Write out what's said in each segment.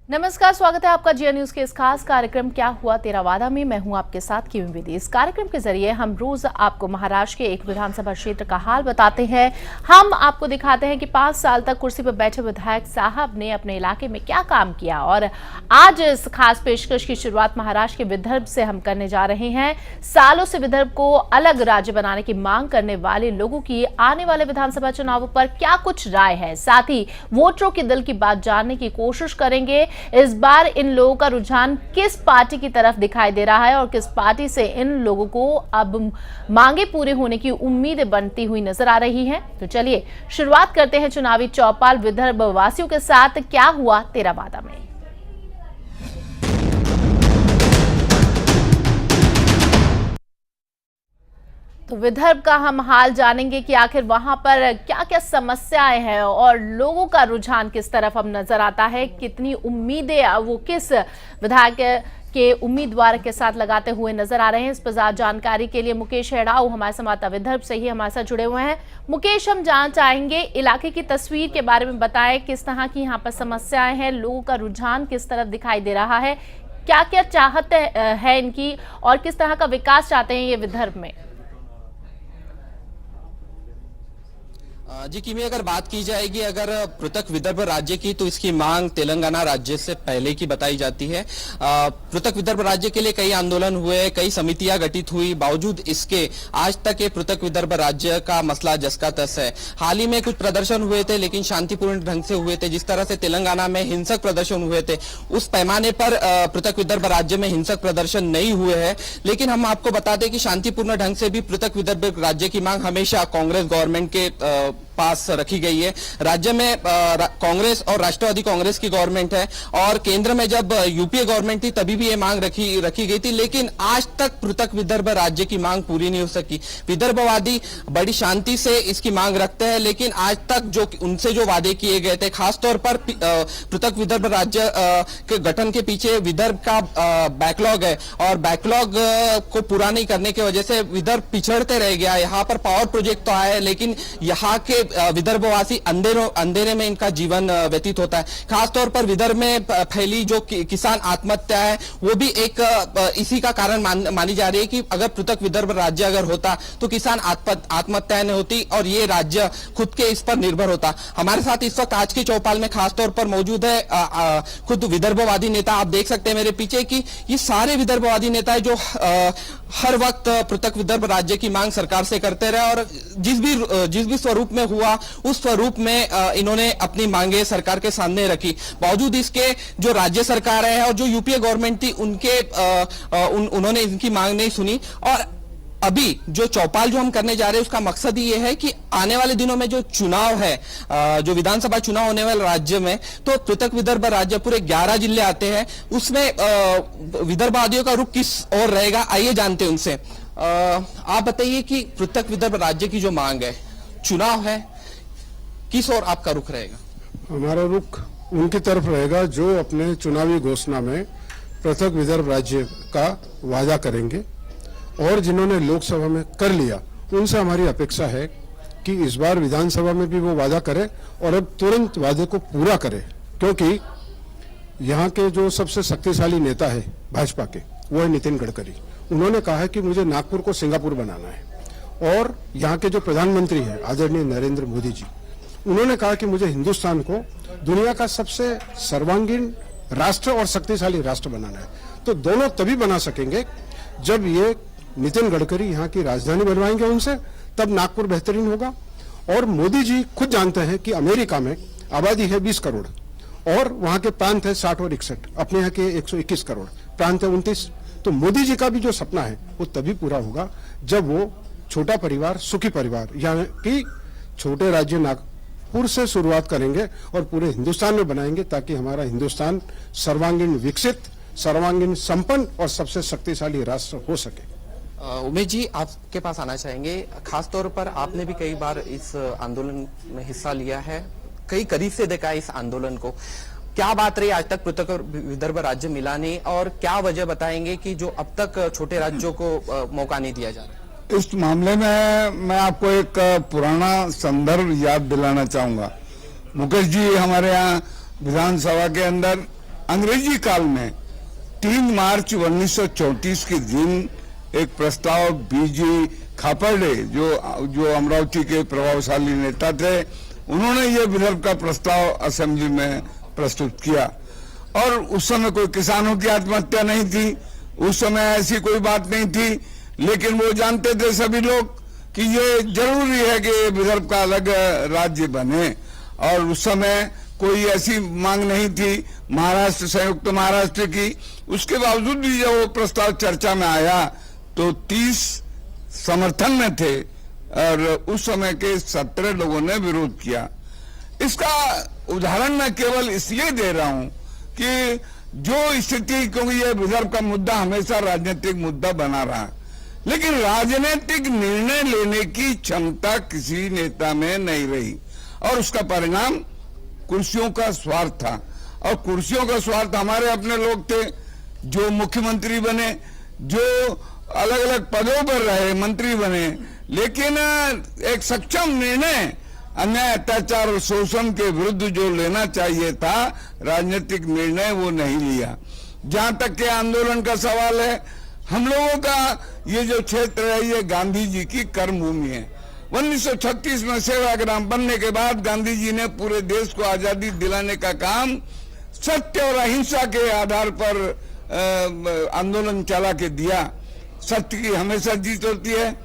नमस्कार, स्वागत है आपका जिया न्यूज के इस खास कार्यक्रम क्या हुआ तेरा वादा में। मैं हूं आपके साथ किमी विधि। इस कार्यक्रम के जरिए हम रोज आपको महाराष्ट्र के एक विधानसभा क्षेत्र का हाल बताते हैं। हम आपको दिखाते हैं कि 5 साल तक कुर्सी पर बैठे विधायक साहब ने अपने इलाके में क्या काम किया। और आज इस खास पेशकश की शुरुआत महाराष्ट्र के विदर्भ से हम करने जा रहे हैं। सालों से विदर्भ को अलग राज्य बनाने की मांग करने वाले लोगों की आने वाले विधानसभा चुनावों पर क्या कुछ राय है, साथ ही वोटरों के दिल की बात जानने की कोशिश करेंगे। इस बार इन लोगों का रुझान किस पार्टी की तरफ दिखाई दे रहा है और किस पार्टी से इन लोगों को अब मांगे पूरे होने की उम्मीदें बनती हुई नजर आ रही हैं। तो चलिए शुरुआत करते हैं चुनावी चौपाल विदर्भ वासियों के साथ क्या हुआ तेरा वादा में। तो विदर्भ का हम हाल जानेंगे कि आखिर वहां पर क्या क्या समस्याएं हैं और लोगों का रुझान किस तरफ अब नजर आता है, कितनी उम्मीदें वो किस विधायक के उम्मीदवार के साथ लगाते हुए नजर आ रहे हैं। इस पर ज्यादा जानकारी के लिए मुकेश हेड़ाऊ हमारे संवाददाता विदर्भ से ही हमारे साथ जुड़े हुए हैं। मुकेश, हम जानना चाहेंगे इलाके की तस्वीर के बारे में बताएं, किस तरह की यहाँ पर समस्याएं हैं, लोगों का रुझान किस तरफ दिखाई दे रहा है, क्या क्या चाहत है इनकी और किस तरह का विकास चाहते हैं ये विदर्भ में। जी किमी, अगर बात की जाएगी अगर पृथक विदर्भ राज्य की, तो इसकी मांग तेलंगाना राज्य से पहले की बताई जाती है। पृथक विदर्भ राज्य के लिए कई आंदोलन हुए, कई समितियां गठित हुई, बावजूद इसके आज तक ये पृथक विदर्भ राज्य का मसला जस का तस है। हाल ही में कुछ प्रदर्शन हुए थे, लेकिन शांतिपूर्ण ढंग से हुए थे। जिस तरह से तेलंगाना में हिंसक प्रदर्शन हुए थे, उस पैमाने पर पृथक विदर्भ राज्य में हिंसक प्रदर्शन नहीं हुए हैं। लेकिन हम आपको बता दें कि शांतिपूर्ण ढंग से भी पृथक विदर्भ राज्य की मांग हमेशा कांग्रेस गवर्नमेंट के पास रखी गई है। राज्य में कांग्रेस और राष्ट्रवादी कांग्रेस की गवर्नमेंट है और केंद्र में जब यूपीए गवर्नमेंट थी तभी भी ये मांग रखी गई थी, लेकिन आज तक पृथक विदर्भ राज्य की मांग पूरी नहीं हो सकी। विदर्भवादी बड़ी शांति से इसकी मांग रखते हैं, लेकिन आज तक जो उनसे जो वादे किए गए थे, खासतौर पर पृथक विदर्भ राज्य के गठन के पीछे विदर्भ का बैकलॉग है और बैकलॉग को पूरा नहीं करने की वजह से विदर्भ पिछड़ते रह गया। यहाँ पर पावर प्रोजेक्ट तो आया है, लेकिन यहाँ के विदर्भवासी अंधेरे में इनका जीवन व्यतीत होता है। खासतौर पर विदर्भ में फैली जो किसान आत्महत्या है, वो भी एक इसी का कारण मानी जा रही है कि अगर पृथक विदर्भ राज्य अगर होता तो किसान आत्महत्याएं नहीं होती और ये राज्य खुद के इस पर निर्भर होता। हमारे साथ इस वक्त आज की चौपाल में खासतौर पर मौजूद है खुद विदर्भवादी नेता। आप देख सकते हैं मेरे पीछे कि ये सारे विदर्भवादी नेता है जो हर वक्त पृथक विदर्भ राज्य की मांग सरकार से करते रहे और जिस भी स्वरूप में हुआ उस स्वरूप में इन्होंने अपनी मांगे सरकार के सामने रखी। बावजूद इसके जो राज्य सरकार है और जो यूपीए गवर्नमेंट थी उन्होंने इनकी मांग नहीं सुनी। और अभी जो चौपाल जो हम करने जा रहे हैं उसका मकसद ये है कि आने वाले दिनों में जो चुनाव है, जो विधानसभा चुनाव होने वाले राज्य में, तो पृथक विदर्भ राज्य पूरे 11 जिले आते हैं, उसमें विदर्भवादियों का रुख किस ओर रहेगा, आइए जानते हैं उनसे। आप बताइए कि पृथक विदर्भ राज्य की जो मांग है, चुनाव है, किस ओर आपका रुख रहेगा? हमारा रुख उनकी तरफ रहेगा जो अपने चुनावी घोषणा में पृथक विदर्भ राज्य का वादा करेंगे और जिन्होंने लोकसभा में कर लिया उनसे हमारी अपेक्षा है कि इस बार विधानसभा में भी वो वादा करे और अब तुरंत वादे को पूरा करे, क्योंकि यहाँ के जो सबसे शक्तिशाली नेता है भाजपा के, वो है नितिन गडकरी। उन्होंने कहा है कि मुझे नागपुर को सिंगापुर बनाना है और यहाँ के जो प्रधानमंत्री हैं आदरणीय नरेंद्र मोदी जी, उन्होंने कहा कि मुझे हिंदुस्तान को दुनिया का सबसे सर्वांगीण राष्ट्र और शक्तिशाली राष्ट्र बनाना है। तो दोनों तभी बना सकेंगे जब ये नितिन गडकरी यहाँ की राजधानी बनवाएंगे उनसे, तब नागपुर बेहतरीन होगा। और मोदी जी खुद जानते हैं कि अमेरिका में आबादी है 20 करोड़ और वहां के प्रांत है 60 और 61, अपने यहाँ के 121 करोड़, प्रांत है 29। तो मोदी जी का भी जो सपना है वो तभी पूरा होगा जब वो छोटा परिवार सुखी परिवार यानी कि छोटे राज्य नागपुर से शुरुआत करेंगे और पूरे हिंदुस्तान में बनाएंगे, ताकि हमारा हिंदुस्तान सर्वांगीण विकसित, सर्वांगीण संपन्न और सबसे शक्तिशाली राष्ट्र हो सके। उमेश जी, आपके पास आना चाहेंगे। खासतौर पर आपने भी कई बार इस आंदोलन में हिस्सा लिया है, कई करीब से देखा है इस आंदोलन को। क्या बात रही आज तक पृथक विदर्भ राज्य मिला नहीं और क्या वजह बताएंगे कि जो अब तक छोटे राज्यों को मौका नहीं दिया जा रहा? इस मामले में मैं आपको एक पुराना संदर्भ याद दिलाना चाहूंगा। मुकेश जी, हमारे यहाँ विधानसभा के अंदर अंग्रेजी काल में 3 मार्च 1934 के दिन एक प्रस्ताव बीजी खापर्डे जो अमरावती के प्रभावशाली नेता थे, उन्होंने ये विदर्भ का प्रस्ताव असेंबली में प्रस्तुत किया। और उस समय कोई किसानों की आत्महत्या नहीं थी, उस समय ऐसी कोई बात नहीं थी, लेकिन वो जानते थे सभी लोग कि ये जरूरी है कि विदर्भ का अलग राज्य बने। और उस समय कोई ऐसी मांग नहीं थी महाराष्ट्र, संयुक्त महाराष्ट्र की। उसके बावजूद भी जब वो प्रस्ताव चर्चा में आया तो 30 समर्थन में थे और उस समय के 17 लोगों ने विरोध किया। इसका उदाहरण मैं केवल इसलिए दे रहा हूं कि जो स्थिति, क्योंकि ये विदर्भ का मुद्दा हमेशा राजनीतिक मुद्दा बना रहा, लेकिन राजनीतिक निर्णय लेने की क्षमता किसी नेता में नहीं रही और उसका परिणाम कुर्सियों का स्वार्थ था। और कुर्सियों का स्वार्थ हमारे अपने लोग थे जो मुख्यमंत्री बने, जो अलग अलग पदों पर रहे, मंत्री बने, लेकिन एक सक्षम निर्णय अन्याय, अत्याचार और शोषण के विरुद्ध जो लेना चाहिए था राजनीतिक निर्णय, वो नहीं लिया। जहां तक के आंदोलन का सवाल है, हम लोगों का ये जो क्षेत्र है ये गांधी जी की कर्मभूमि है। 1936 में सेवाग्राम बनने के बाद गांधी जी ने पूरे देश को आजादी दिलाने का काम सत्य और अहिंसा के आधार पर आंदोलन चला के दिया। सत्य की हमेशा जीत होती है,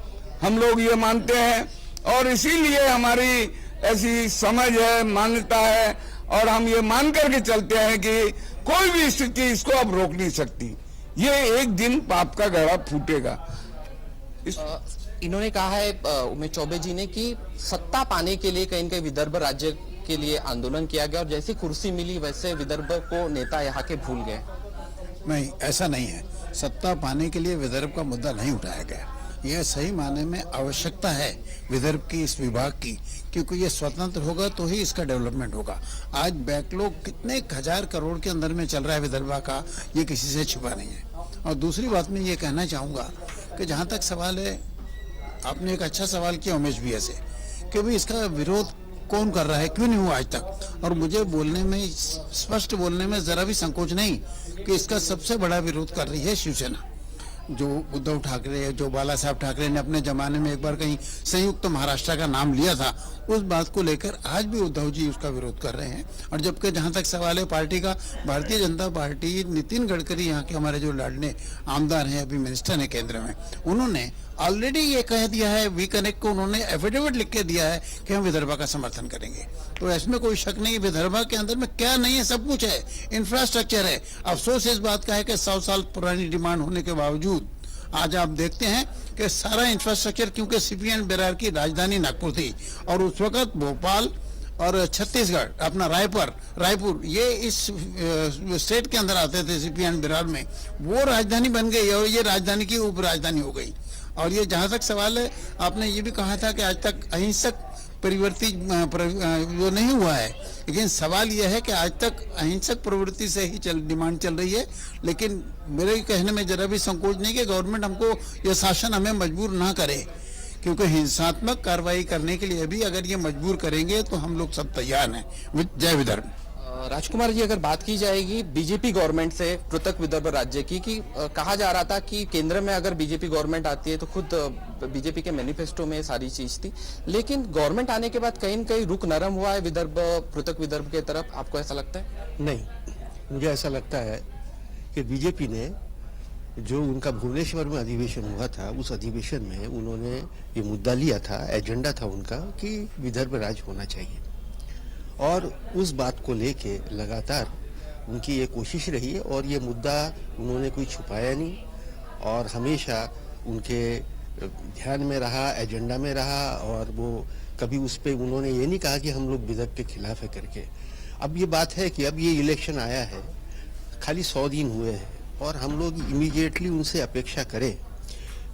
हम लोग ये मानते हैं और इसीलिए हमारी ऐसी समझ है, मान्यता है और हम ये मान करके चलते हैं कि कोई भी स्थिति इसको अब रोक नहीं सकती। ये एक दिन पाप का घड़ा फूटेगा। इन्होंने कहा है उमेश चौबे जी ने कि सत्ता पाने के लिए कहीं न कहीं विदर्भ राज्य के लिए आंदोलन किया गया और जैसी कुर्सी मिली वैसे विदर्भ को नेता यहाँ के भूल गए। नहीं, ऐसा नहीं है। सत्ता पाने के लिए विदर्भ का मुद्दा नहीं उठाया गया। यह सही माने में आवश्यकता है विदर्भ की, इस विभाग की, क्योंकि ये स्वतंत्र होगा तो ही इसका डेवलपमेंट होगा। आज बैकलॉग कितने हजार करोड़ के अंदर में चल रहा है विदर्भ का, ये किसी से छिपा नहीं है। और दूसरी बात मैं ये कहना चाहूँगा कि जहाँ तक सवाल है, आपने एक अच्छा सवाल किया उमेश भैया से कि भाई इसका विरोध कौन कर रहा है, क्यों नहीं हुआ आज तक। और मुझे बोलने में, स्पष्ट बोलने में जरा भी संकोच नहीं कि इसका सबसे बड़ा विरोध कर रही है शिवसेना। जो उद्धव ठाकरे, जो बाला साहब ठाकरे ने अपने जमाने में एक बार कहीं संयुक्त महाराष्ट्र का नाम लिया था, उस बात को लेकर आज भी उद्धव जी उसका विरोध कर रहे हैं। और जबकि जहां तक सवाल है पार्टी का, भारतीय जनता पार्टी, नितिन गडकरी यहाँ के हमारे जो लाडले आमदार हैं, अभी मिनिस्टर हैं केंद्र में, उन्होंने ऑलरेडी ये कह दिया है, वी कनेक्ट को उन्होंने एफिडेविट लिख के दिया है कि हम विदर्भा का समर्थन करेंगे। तो इसमें कोई शक नहीं, विदर्भा के अंदर में क्या नहीं है, सब कुछ है, इंफ्रास्ट्रक्चर है। अफसोस इस बात का है कि 100 साल पुरानी डिमांड होने के बावजूद आज आप देखते हैं कि सारा इंफ्रास्ट्रक्चर, क्योंकि सीपीएन बिरार की राजधानी नागपुर थी और उस वक्त भोपाल और छत्तीसगढ़, अपना रायपुर ये इस स्टेट के अंदर आते थे सीपीएन बिरार में, वो राजधानी बन गई और ये राजधानी की उप राजधानी हो गई। और ये जहां तक सवाल है, आपने ये भी कहा था कि आज तक अहिंसक प्रवृत्ति जो नहीं हुआ है, लेकिन सवाल यह है कि आज तक अहिंसक प्रवृत्ति से ही डिमांड चल रही है। लेकिन मेरे कहने में जरा भी संकोच नहीं कि गवर्नमेंट हमको, यह शासन हमें मजबूर ना करे, क्योंकि हिंसात्मक कार्रवाई करने के लिए भी अगर ये मजबूर करेंगे तो हम लोग सब तैयार हैं। जय विदर्भ। राजकुमार जी, अगर बात की जाएगी बीजेपी गवर्नमेंट से पृथक विदर्भ राज्य की, कि कहा जा रहा था कि केंद्र में अगर बीजेपी गवर्नमेंट आती है तो खुद बीजेपी के मैनिफेस्टो में सारी चीज थी, लेकिन गवर्नमेंट आने के बाद कहीं न कहीं रुख नरम हुआ है विदर्भ, पृथक विदर्भ के तरफ। आपको ऐसा लगता है? नहीं, मुझे ऐसा लगता है कि बीजेपी ने जो उनका भुवनेश्वर में अधिवेशन हुआ था, उस अधिवेशन में उन्होंने ये मुद्दा लिया था, एजेंडा था उनका कि विदर्भ राज्य होना चाहिए और उस बात को लेके लगातार उनकी ये कोशिश रही है और ये मुद्दा उन्होंने कोई छुपाया नहीं और हमेशा उनके ध्यान में रहा, एजेंडा में रहा और वो कभी उस पे उन्होंने ये नहीं कहा कि हम लोग विदर्भ के खिलाफ है करके। अब ये बात है कि अब ये इलेक्शन आया है, खाली 100 दिन हुए हैं और हम लोग इमीडिएटली उनसे अपेक्षा करें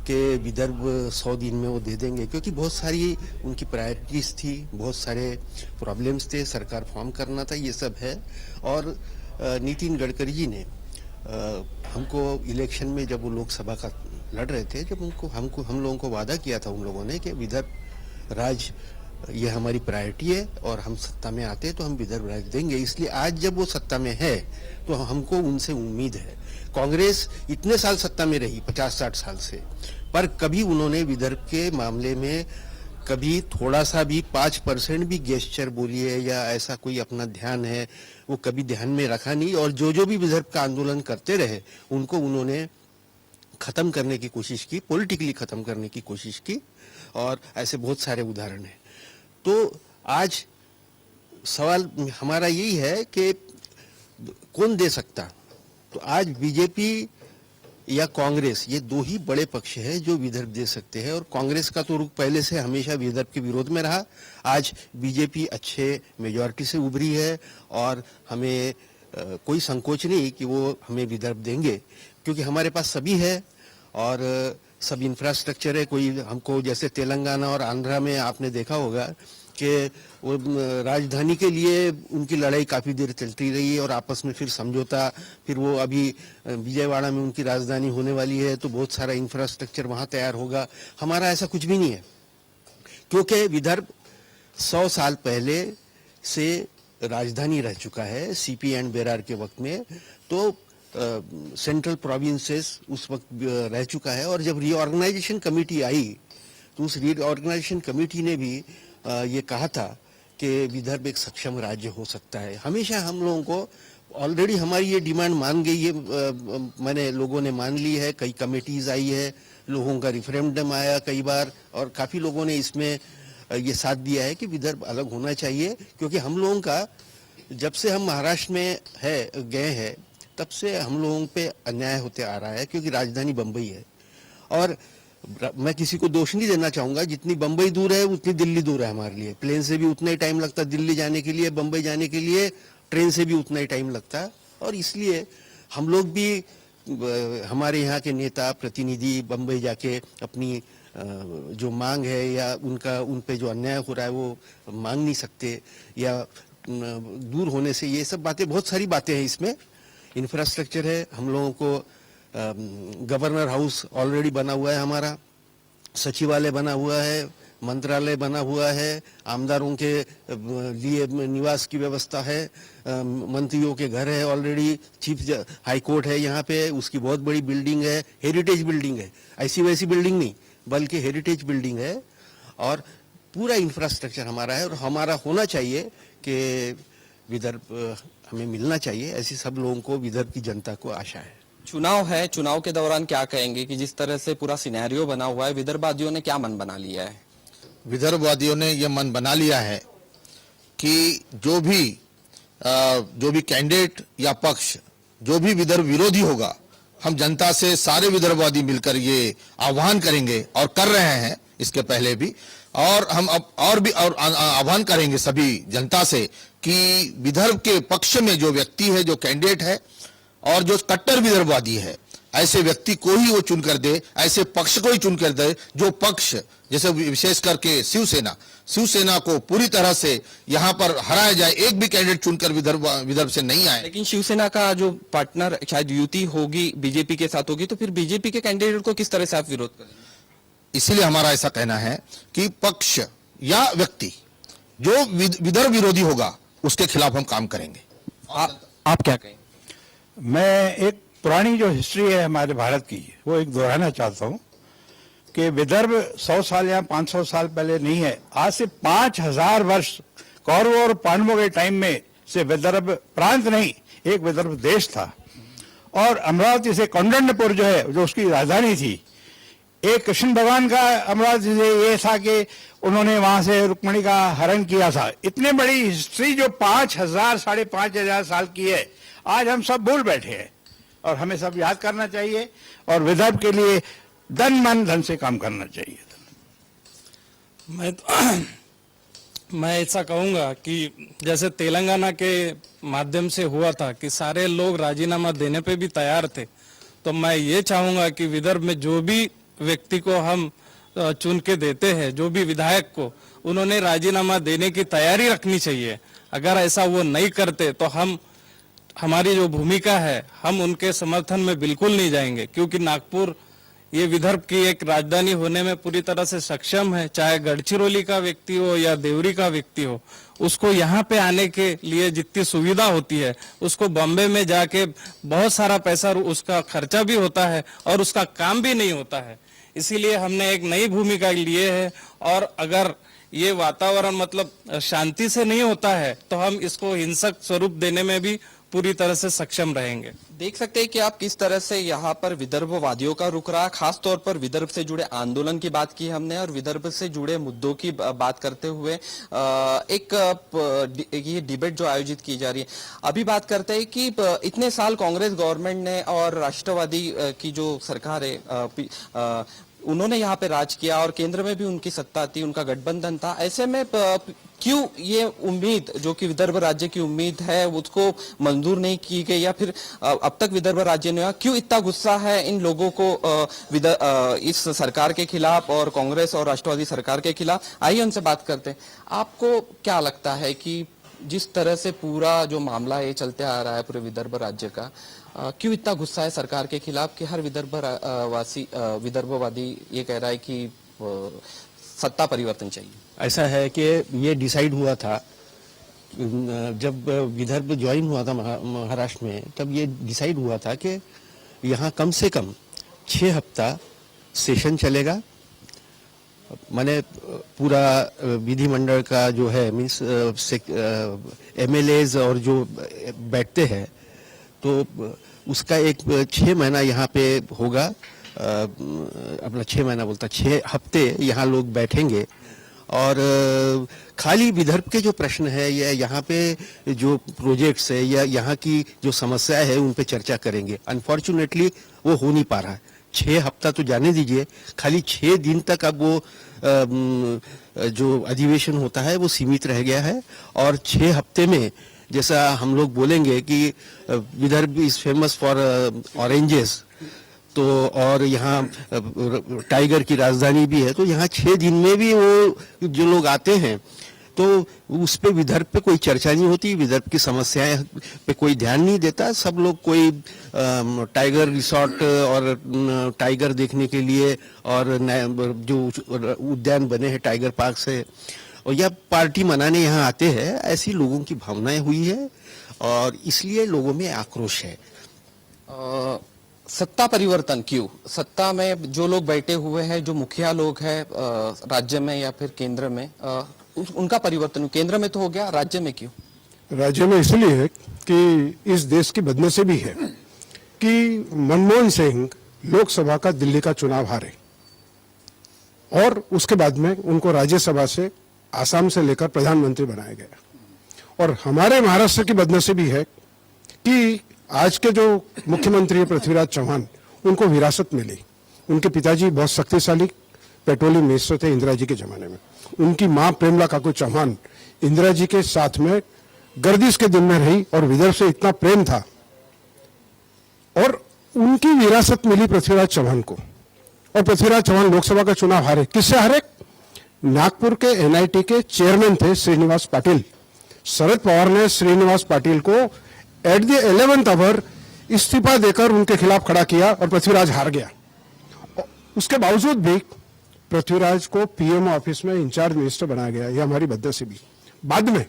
कि विदर्भ 100 दिन में वो दे देंगे, क्योंकि बहुत सारी उनकी प्रायोरिटीज थी, बहुत सारे प्रॉब्लम्स थे, सरकार फॉर्म करना था, ये सब है। और नितिन गडकरी जी ने हमको इलेक्शन में जब वो लोकसभा का लड़ रहे थे, जब हम लोगों को वादा किया था उन लोगों ने कि विदर्भ राज्य ये हमारी प्रायोरिटी है और हम सत्ता में आते हैं तो हम विदर्भ राज्य देंगे। इसलिए आज जब वो सत्ता में है तो हमको उनसे उम्मीद है। कांग्रेस इतने साल सत्ता में रही, 50-60 साल से, पर कभी उन्होंने विदर्भ के मामले में कभी थोड़ा सा भी 5% भी गेस्चर बोलिए या ऐसा कोई अपना ध्यान है वो कभी ध्यान में रखा नहीं। और जो भी विदर्भ का आंदोलन करते रहे उनको उन्होंने खत्म करने की कोशिश की, पॉलिटिकली खत्म करने की कोशिश की, और ऐसे बहुत सारे उदाहरण हैं। तो आज सवाल हमारा यही है कि कौन दे सकता। तो आज बीजेपी या कांग्रेस, ये दो ही बड़े पक्ष हैं जो विदर्भ दे सकते हैं। और कांग्रेस का तो रुख पहले से हमेशा विदर्भ के विरोध में रहा। आज बीजेपी अच्छे मेजॉरिटी से उभरी है और हमें कोई संकोच नहीं कि वो हमें विदर्भ देंगे, क्योंकि हमारे पास सभी है और सब इंफ्रास्ट्रक्चर है। कोई हमको, जैसे तेलंगाना और आंध्रा में आपने देखा होगा कि वो राजधानी के लिए उनकी लड़ाई काफ़ी देर चलती रही और आपस में फिर समझौता, फिर वो अभी विजयवाड़ा में उनकी राजधानी होने वाली है तो बहुत सारा इंफ्रास्ट्रक्चर वहाँ तैयार होगा। हमारा ऐसा कुछ भी नहीं है, क्योंकि विदर्भ 100 साल पहले से राजधानी रह चुका है सीपी एंड बेरार के वक्त में। तो सेंट्रल प्रोविंसेस उस वक्त रह चुका है। और जब रीऑर्गेनाइजेशन कमेटी आई तो उस रीऑर्गेनाइजेशन कमेटी ने भी ये कहा था कि विदर्भ एक सक्षम राज्य हो सकता है। हमेशा हम लोगों को ऑलरेडी हमारी ये डिमांड मान गई है, मैंने लोगों ने मान ली है। कई कमेटीज आई है, लोगों का रिफरेंडम आया कई बार, और काफ़ी लोगों ने इसमें ये साथ दिया है कि विदर्भ अलग होना चाहिए। क्योंकि हम लोगों का जब से हम महाराष्ट्र में गए हैं तब से हम लोगों पे अन्याय होते आ रहा है, क्योंकि राजधानी बम्बई है। और मैं किसी को दोष नहीं देना चाहूंगा, जितनी बम्बई दूर है उतनी दिल्ली दूर है हमारे लिए। प्लेन से भी उतना ही टाइम लगता है दिल्ली जाने के लिए, बम्बई जाने के लिए ट्रेन से भी उतना ही टाइम लगता है। और इसलिए हम लोग भी, हमारे यहाँ के नेता प्रतिनिधि बम्बई जाके अपनी जो मांग है या उन पे जो अन्याय हो रहा है वो मांग नहीं सकते, या दूर होने से ये सब बातें, बहुत सारी बातें हैं इसमें। इंफ्रास्ट्रक्चर है, हम लोगों को गवर्नर हाउस ऑलरेडी बना हुआ है, हमारा सचिवालय बना हुआ है, मंत्रालय बना हुआ है, आमदारों के लिए निवास की व्यवस्था है, मंत्रियों के घर है ऑलरेडी, चीफ हाई कोर्ट है यहाँ पे, उसकी बहुत बड़ी बिल्डिंग है, हेरिटेज बिल्डिंग है, ऐसी वैसी बिल्डिंग नहीं बल्कि हेरिटेज बिल्डिंग है। और पूरा इंफ्रास्ट्रक्चर हमारा है और हमारा होना चाहिए कि विदर्भ हमें मिलना चाहिए, ऐसी सब लोगों को, विदर्भ की जनता को आशा है। चुनाव है, चुनाव के दौरान क्या कहेंगे कि जिस तरह से पूरा सिनेरियो बना हुआ है, विदर्भवादियों ने क्या मन बना लिया है? विदर्भवादियों ने यह मन बना लिया है कि जो भी कैंडिडेट या पक्ष जो भी विदर्भ विरोधी होगा, हम जनता से सारे विदर्भवादी मिलकर ये आह्वान करेंगे और कर रहे हैं इसके पहले भी, और हम अब और आह्वान करेंगे सभी जनता से कि विदर्भ के पक्ष में जो व्यक्ति है, जो कैंडिडेट है और जो कट्टर विदर्भवादी है, ऐसे व्यक्ति को ही वो चुनकर दे, ऐसे पक्ष को ही चुनकर दे जो पक्ष, जैसे विशेष करके शिवसेना को पूरी तरह से यहाँ पर हराया जाए। एक भी कैंडिडेट चुनकर विदर्भ से नहीं आए। लेकिन शिवसेना का जो पार्टनर शायद युति होगी बीजेपी के साथ होगी, तो फिर बीजेपी के कैंडिडेट को किस तरह से आप विरोध करेंगे? इसीलिए हमारा ऐसा कहना है कि पक्ष या व्यक्ति जो विदर्भ विरोधी होगा उसके खिलाफ हम काम करेंगे। आप क्या कहें? मैं एक पुरानी जो हिस्ट्री है हमारे भारत की, वो एक दोहराना चाहता हूँ कि विदर्भ 100 साल या 500 साल पहले नहीं है, आज से 5000 वर्ष कौरवों और पांडवों के टाइम में से विदर्भ प्रांत नहीं, एक विदर्भ देश था। और अमरावती से कौंडण्यपुर जो है, जो उसकी राजधानी थी, एक कृष्ण भगवान का अमरावती से ये था कि उन्होंने वहां से रुक्मिणी का हरण किया था। इतनी बड़ी हिस्ट्री जो 5000 साढ़े 5000 साल की है, आज हम सब भूल बैठे हैं और हमें सब याद करना चाहिए और विदर्भ के लिए तन मन धन से काम करना चाहिए। मैं ऐसा कहूंगा कि जैसे तेलंगाना के माध्यम से हुआ था कि सारे लोग राजीनामा देने पे भी तैयार थे, तो मैं ये चाहूंगा कि विदर्भ में जो भी व्यक्ति को हम चुन के देते हैं, जो भी विधायक को, उन्होंने राजीनामा देने की तैयारी रखनी चाहिए। अगर ऐसा वो नहीं करते तो हमारी जो भूमिका है, हम उनके समर्थन में बिल्कुल नहीं जाएंगे, क्योंकि नागपुर ये विदर्भ की एक राजधानी होने में पूरी तरह से सक्षम है, चाहे गढ़चिरौली का व्यक्ति हो या देवरी का व्यक्ति हो, उसको यहाँ पे आने के लिए जितनी सुविधा होती है उसको बॉम्बे में जाके बहुत सारा पैसा उसका खर्चा भी होता है और उसका काम भी नहीं होता है। इसीलिए हमने एक नई भूमिका लिए है और अगर ये वातावरण मतलब शांति से नहीं होता है तो हम इसको हिंसक स्वरूप देने में भी पूरी तरह से सक्षम रहेंगे। देख सकते हैं कि आप किस तरह से यहाँ पर विदर्भवादियों का रुख रहा, खास तौर पर विदर्भ से जुड़े आंदोलन की बात की हमने और विदर्भ से जुड़े मुद्दों की बात करते हुए ये डिबेट जो आयोजित की जा रही है। अभी बात करते हैं कि इतने साल कांग्रेस गवर्नमेंट ने और राष्ट्रवादी की जो सरकार है उन्होंने यहाँ पे राज किया और केंद्र में भी उनकी सत्ता थी, उनका गठबंधन था। ऐसे में क्यों ये उम्मीद जो कि विदर्भ राज्य की उम्मीद है उसको मंजूर नहीं की गई या फिर अब तक विदर्भ राज्य ने क्यों इतना गुस्सा है इन लोगों को इस सरकार के खिलाफ और कांग्रेस और राष्ट्रवादी सरकार के खिलाफ? आइए उनसे बात करते हैं। आपको क्या लगता है कि जिस तरह से पूरा जो मामला ये चलते आ रहा है पूरे विदर्भ राज्य का, क्यों इतना गुस्सा है सरकार के खिलाफ कि हर विदर्भवादी ये कह रहा है कि सत्ता परिवर्तन चाहिए? ऐसा है कि ये डिसाइड हुआ था जब विदर्भ ज्वाइन हुआ था महाराष्ट्र में, तब ये डिसाइड हुआ था कि यहाँ कम से कम 6 हफ्ता सेशन चलेगा। माने पूरा विधिमंडल का जो है मीन्स MLAs और जो बैठते हैं तो उसका एक 6 महीना यहाँ पे होगा, अपना 6 महीना बोलता 6 हफ्ते यहाँ लोग बैठेंगे और खाली विदर्भ के जो प्रश्न है या यहाँ पे जो प्रोजेक्ट्स है या यहाँ की जो समस्याएं है उन पे चर्चा करेंगे। अनफॉर्चुनेटली वो हो नहीं पा रहा है। 6 हफ्ता तो जाने दीजिए, खाली 6 दिन तक अब वो जो अधिवेशन होता है वो सीमित रह गया है और 6 हफ्ते में जैसा हम लोग बोलेंगे कि Vidarbha is famous for oranges, तो और यहाँ टाइगर की राजधानी भी है, तो यहाँ 6 दिन में भी वो जो लोग आते हैं तो उस पे विदर्भ पे कोई चर्चा नहीं होती, विदर्भ की समस्याएं पे कोई ध्यान नहीं देता। सब लोग कोई टाइगर रिसोर्ट और टाइगर देखने के लिए और जो उद्यान बने हैं टाइगर पार्क से और यह पार्टी मनाने यहाँ आते हैं, ऐसी लोगों की भावनाएं हुई है और इसलिए लोगों में आक्रोश है। सत्ता परिवर्तन क्यों? सत्ता में जो लोग बैठे हुए हैं, जो मुखिया लोग हैं राज्य में या फिर केंद्र में, उनका परिवर्तन केंद्र में तो हो गया, राज्य में क्यों? राज्य में इसलिए है कि इस देश की बदनसीबी है कि मनमोहन सिंह लोकसभा का दिल्ली का चुनाव हारे और उसके बाद में उनको राज्यसभा से आसाम से लेकर प्रधानमंत्री बनाया गया। और हमारे महाराष्ट्र की बदनसीबी है कि आज के जो मुख्यमंत्री है पृथ्वीराज चौहान, उनको विरासत मिली। उनके पिताजी बहुत शक्तिशाली पेट्रोलियम मिनिस्टर थे इंदिरा जी के जमाने में। उनकी मां प्रेमला काकू चौहान इंदिरा जी के साथ में गर्दिश के दिन में रही और विदर्भ से इतना प्रेम था और उनकी विरासत मिली पृथ्वीराज चौहान को। और पृथ्वीराज चौहान लोकसभा का चुनाव हारे। किससे हारे? नागपुर के NIT के चेयरमैन थे श्रीनिवास पाटिल। शरद पवार ने श्रीनिवास पाटिल को एट द 11th आवर इस्तीफा देकर उनके खिलाफ खड़ा किया और पृथ्वीराज हार गया। उसके बावजूद भी पृथ्वीराज को PM ऑफिस में इंचार्ज मिनिस्टर बनाया गया। यह हमारी बदनसीबी। बाद में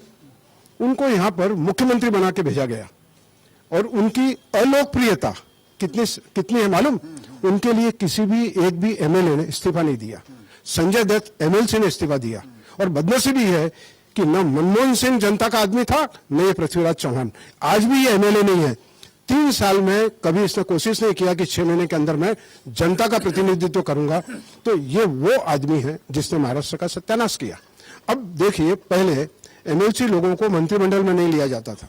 उनको यहां पर मुख्यमंत्री बना के भेजा गया और उनकी अलोकप्रियता कितनी है मालूम? उनके लिए किसी भी एक भी MLA ने इस्तीफा नहीं दिया। संजय दत्त MLC ने इस्तीफा दिया। और बदनसीबी है कि न मनमोहन सिंह जनता का आदमी था, न ये पृथ्वीराज चौहान। आज भी ये MLA नहीं है। 3 साल में कभी इसने कोशिश नहीं किया कि 6 महीने के अंदर मैं जनता का प्रतिनिधित्व करूंगा। तो ये वो आदमी है जिसने महाराष्ट्र का सत्यानाश किया। अब देखिए, पहले MLC लोगों को मंत्रिमंडल में नहीं लिया जाता था।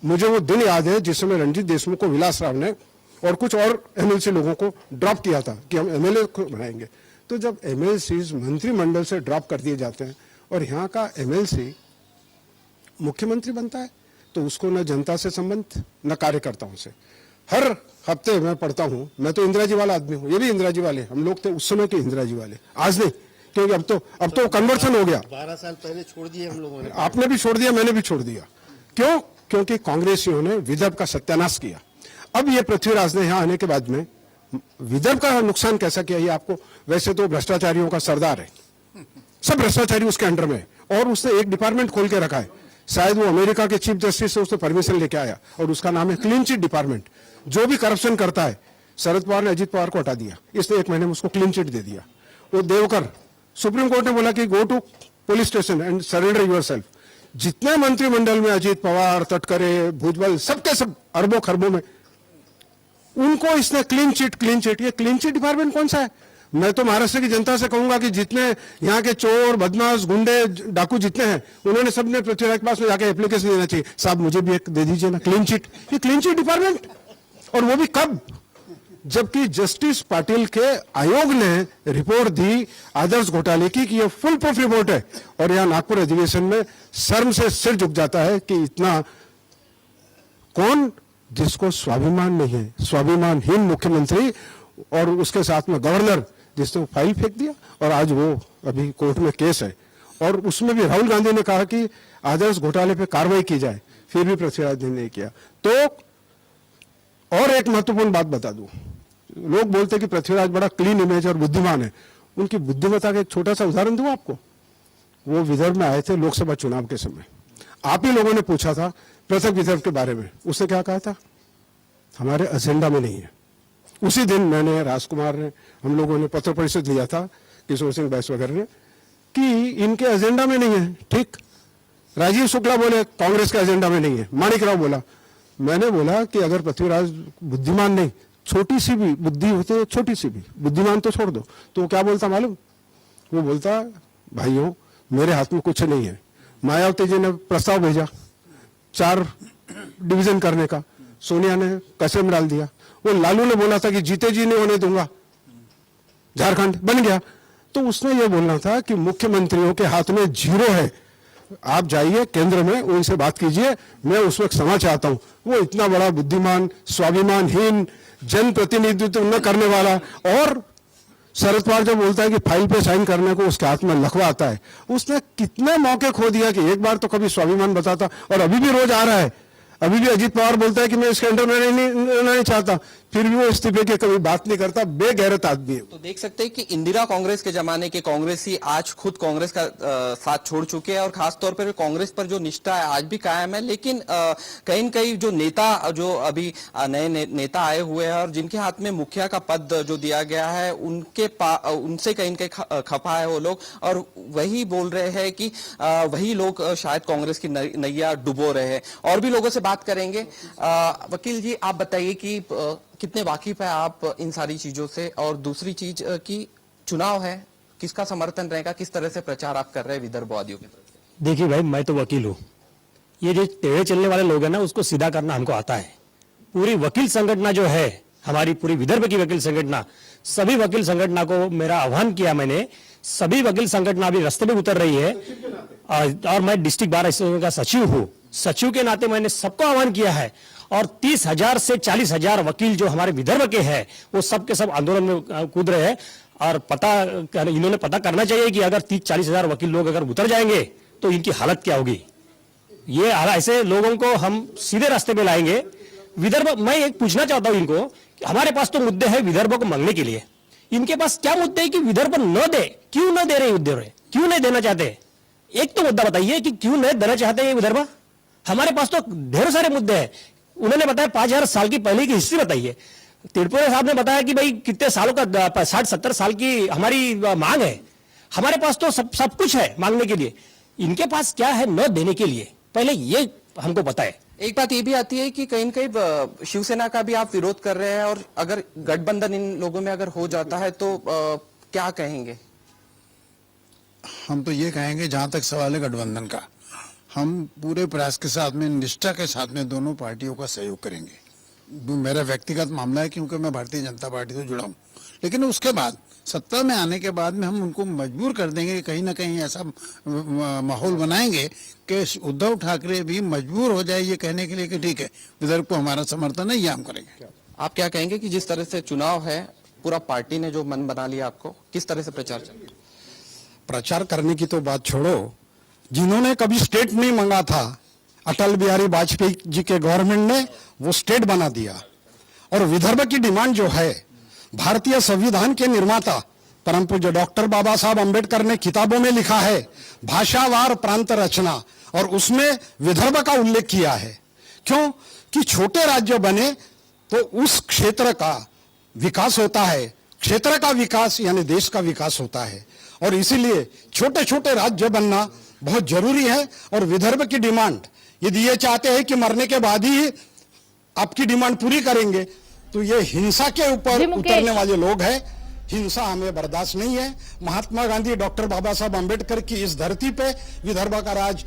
मुझे वो दिन याद है जिस समय रणजीत देशमुख को विलास राव ने और कुछ और MLC लोगों को ड्रॉप किया था कि हम MLA को बनाएंगे। तो जब MLCs मंत्रिमंडल से ड्रॉप कर दिए जाते हैं और यहाँ का MLC मुख्यमंत्री बनता है तो उसको न जनता से संबंध न कार्यकर्ताओं से। हर हफ्ते मैं पढ़ता हूँ, मैं तो इंदिरा जी वाला आदमी हूँ, ये भी इंदिरा जी वाले, हम लोग थे उस समय के इंदिरा जी वाले, आज नहीं, क्योंकि अब तो कन्वर्सन हो गया। 12 साल पहले छोड़ दिए हम लोगों ने। आपने भी छोड़ दिया, मैंने भी छोड़ दिया। क्यों? क्योंकि कांग्रेसियों ने विदर्भ का सत्यानाश किया। अब ये पृथ्वीराज ने यहाँ आने के बाद में विदर्भ का नुकसान कैसा किया ये आपको, वैसे तो भ्रष्टाचारियों का सरदार है, सब भ्रष्टाचारी उसके अंडर में है, और उसने एक डिपार्टमेंट खोल के रखा है, शायद वो अमेरिका के चीफ जस्टिस से उसने परमिशन लेके आया, और उसका नाम है क्लीन चिट डिपार्टमेंट। जो भी करप्शन करता है, शरद पवार ने अजीत पवार को हटा दिया, इसने 1 महीने में उसको क्लीन चिट दे दिया। वो देवकर, सुप्रीम कोर्ट ने बोला कि go to police station and surrender yourself. जितने मंत्रिमंडल में अजीत पवार, तटकरे, भुजबल, सबके सब अरबों खरबों में, उनको इसने क्लीन चिट। ये क्लीन चिट डिपार्टमेंट कौन सा है? मैं तो महाराष्ट्र की जनता से कहूंगा कि जितने यहाँ के चोर, बदमाश, गुंडे, डाकू जितने हैं, उन्होंने सबने पृथ्वीराज के पास में जाके एप्लीकेशन देना चाहिए, साहब मुझे भी एक दे दीजिए ना क्लीन चिट। ये क्लीन चिट डिपार्टमेंट, और वो भी कब? जबकि जस्टिस पाटिल के आयोग ने रिपोर्ट दी आदर्श घोटाले की कि ये फुल प्रूफ रिपोर्ट है, और यहाँ नागपुर अधिवेशन में शर्म से सिर झुक जाता है कि इतना कौन जिसको स्वाभिमान नहीं है, स्वाभिमानहीन मुख्यमंत्री, और उसके साथ में गवर्नर जिसने फाइल फेंक दिया, और आज वो अभी कोर्ट में केस है, और उसमें भी राहुल गांधी ने कहा कि आदर्श घोटाले पे कार्रवाई की जाए, फिर भी पृथ्वीराज ने नहीं किया। तो और एक महत्वपूर्ण बात बता दूं, लोग बोलते हैं कि पृथ्वीराज बड़ा क्लीन इमेज और बुद्धिमान है, उनकी बुद्धिमत्ता का एक छोटा सा उदाहरण दूं आपको। वो विदर्भ में आए थे लोकसभा चुनाव के समय, आप ही लोगों ने पूछा था पृथक विदर्भ के बारे में, उसने क्या कहा था? हमारे एजेंडा में नहीं है। उसी दिन मैंने, राजकुमार ने, हम लोगों ने पत्र परिषद लिया था, किशोर सिंह बैस वगैरह ने, कि इनके एजेंडा में नहीं है। ठीक, राजीव शुक्ला बोले कांग्रेस के एजेंडा में नहीं है, माणिक राव बोला। मैंने बोला कि अगर पृथ्वीराज बुद्धिमान नहीं, छोटी सी भी बुद्धि होती है, छोटी सी भी, बुद्धिमान तो छोड़ दो, तो वो क्या बोलता मालूम? वो बोलता, भाइयों मेरे हाथ में कुछ नहीं है। मायावती जी ने प्रस्ताव भेजा 4 डिवीजन करने का, सोनिया ने कसम डाल दिया। वो लालू ने बोला था कि जीते जी नहीं होने दूंगा, झारखंड बन गया। तो उसने ये बोलना था कि मुख्यमंत्रियों के हाथ में 0 है, आप जाइए केंद्र में, उनसे बात कीजिए, मैं उस वक्त क्षमा चाहता हूं। वो इतना बड़ा बुद्धिमान, स्वाभिमानहीन, जनप्रतिनिधित्व न करने वाला, और शरद पवार जब बोलता है कि फाइल पे साइन करने को उसके हाथ में लखवा आता है, उसने कितने मौके खो दिया कि एक बार तो कभी स्वाभिमान बताता, और अभी भी रोज आ रहा है। अभी भी अजीत पवार बोलता है कि मैं इसके अंडर में नहीं चाहता, फिर भी वो इस्तीफे की कभी बात नहीं करता, बेगैरत आदमी है। तो देख सकते हैं कि इंदिरा कांग्रेस के जमाने के कांग्रेसी आज खुद कांग्रेस का साथ छोड़ चुके हैं, और खासतौर पर कांग्रेस पर जो निष्ठा है आज भी कायम है। लेकिन कहीं न कहीं जो नेता, जो अभी नए नेता आए हुए हैं और जिनके हाथ में मुखिया का पद जो दिया गया है, उनसे कहीं न कहीं खफा है वो लोग, और वही बोल रहे हैं कि वही लोग शायद कांग्रेस की नैया डुबो रहे हैं। और भी लोगों से बात करेंगे। वकील जी, आप बताइए कि कितने वाकिफ है आप इन सारी चीजों से, और दूसरी चीज की चुनाव है, किसका समर्थन रहेगा, किस तरह से प्रचार आप कर रहे हैं विदर्भवादियों की तरफ से? देखिए भाई, मैं तो वकील हूँ, ये जो टेढ़े चलने वाले लोग हैं ना, उसको सीधा करना हमको आता है। पूरी वकील संगठना जो है, हमारी पूरी विदर्भ की वकील संगठना, सभी वकील संगठना को मेरा आह्वान किया मैंने, सभी वकील संगठना अभी रास्ते में उतर रही है, और मैं डिस्ट्रिक्ट बार एसोसिएशन का सचिव हूँ, सचिव के नाते मैंने सबको आह्वान किया है, और 30,000 से 40,000 वकील जो हमारे विदर्भ के हैं, वो सब के सब आंदोलन में कूद रहे हैं। और इन्होंने पता करना चाहिए कि अगर 30-40,000 वकील लोग अगर उतर जाएंगे तो इनकी हालत क्या होगी। ये ऐसे लोगों को हम सीधे रास्ते पे लाएंगे। विदर्भ, मैं एक पूछना चाहता हूं इनको, हमारे पास तो मुद्दे है विदर्भ को मांगने के लिए, इनके पास क्या मुद्दे है कि विदर्भ न दे? क्यों न दे रहे विदर्भ, क्यों नहीं देना चाहते? एक तो मुद्दा बताइए कि क्यों नहीं देना चाहते ये विदर्भ। हमारे पास तो ढेर सारे मुद्दे हैं। उन्होंने बताया 5,000 साल की पहले की हिस्ट्री बताइए। तिरपुरे साहब ने बताया कि भाई कितने सालों का 60-70 साल की हमारी मांग है। हमारे पास तो सब कुछ है मांगने के लिए, इनके पास क्या है न देने के लिए, पहले ये हमको पता है। एक बात ये भी आती है कि कहीं न कहीं शिवसेना का भी आप विरोध कर रहे हैं, और अगर गठबंधन इन लोगों में अगर हो जाता है तो क्या कहेंगे? हम तो ये कहेंगे, जहां तक सवाल है गठबंधन का, हम पूरे प्रयास के साथ में, निष्ठा के साथ में दोनों पार्टियों का सहयोग करेंगे। मेरा व्यक्तिगत मामला है क्योंकि मैं भारतीय जनता पार्टी से जुड़ा हूं, लेकिन उसके बाद सत्ता में आने के बाद में हम उनको मजबूर कर देंगे, कहीं ना कहीं ऐसा माहौल बनाएंगे कि उद्धव ठाकरे भी मजबूर हो जाए ये कहने के लिए कि ठीक है विदर्भ को हमारा समर्थन है, ये हम करेंगे। आप क्या कहेंगे कि जिस तरह से चुनाव है, पूरा पार्टी ने जो मन बना लिया, आपको किस तरह से प्रचार चल? प्रचार करने की तो बात छोड़ो, जिन्होंने कभी स्टेट नहीं मांगा था, अटल बिहारी वाजपेयी जी के गवर्नमेंट ने वो स्टेट बना दिया। और विदर्भ की डिमांड जो है भारतीय संविधान के निर्माता परम पूज्य डॉक्टर बाबा साहब अंबेडकर ने किताबों में लिखा है भाषावार प्रांत रचना, और उसमें विदर्भ का उल्लेख किया है। क्यों कि छोटे राज्य बने तो उस क्षेत्र का विकास होता है, क्षेत्र का विकास यानी देश का विकास होता है, और इसीलिए छोटे छोटे राज्य बनना बहुत जरूरी है। और विदर्भ की डिमांड, यदि ये चाहते हैं कि मरने के बाद ही आपकी डिमांड पूरी करेंगे, तो ये हिंसा के ऊपर उतरने वाले लोग हैं। हिंसा हमें बर्दाश्त नहीं है। महात्मा गांधी, डॉक्टर बाबा साहब अंबेडकर की इस धरती पे विदर्भ का राज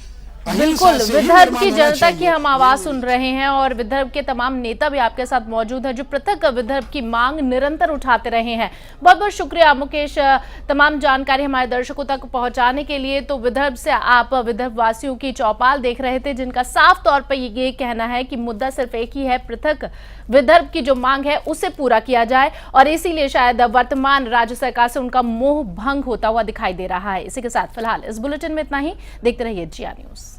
बिल्कुल, विदर्भ की जनता की हम आवाज सुन रहे हैं और विदर्भ के तमाम नेता भी आपके साथ मौजूद हैं जो पृथक विदर्भ की मांग निरंतर उठाते रहे हैं। बहुत बहुत शुक्रिया मुकेश, तमाम जानकारी हमारे दर्शकों तक पहुंचाने के लिए। तो विदर्भ से आप विदर्भ वासियों की चौपाल देख रहे थे, जिनका साफ तौर पर ये कहना है कि मुद्दा सिर्फ एक ही है, पृथक विदर्भ की जो मांग है उसे पूरा किया जाए, और इसीलिए शायद वर्तमान राज्य सरकार से उनका मोह भंग होता हुआ दिखाई दे रहा है। इसी के साथ फिलहाल इस बुलेटिन में इतना ही। देखते रहिए GR न्यूज।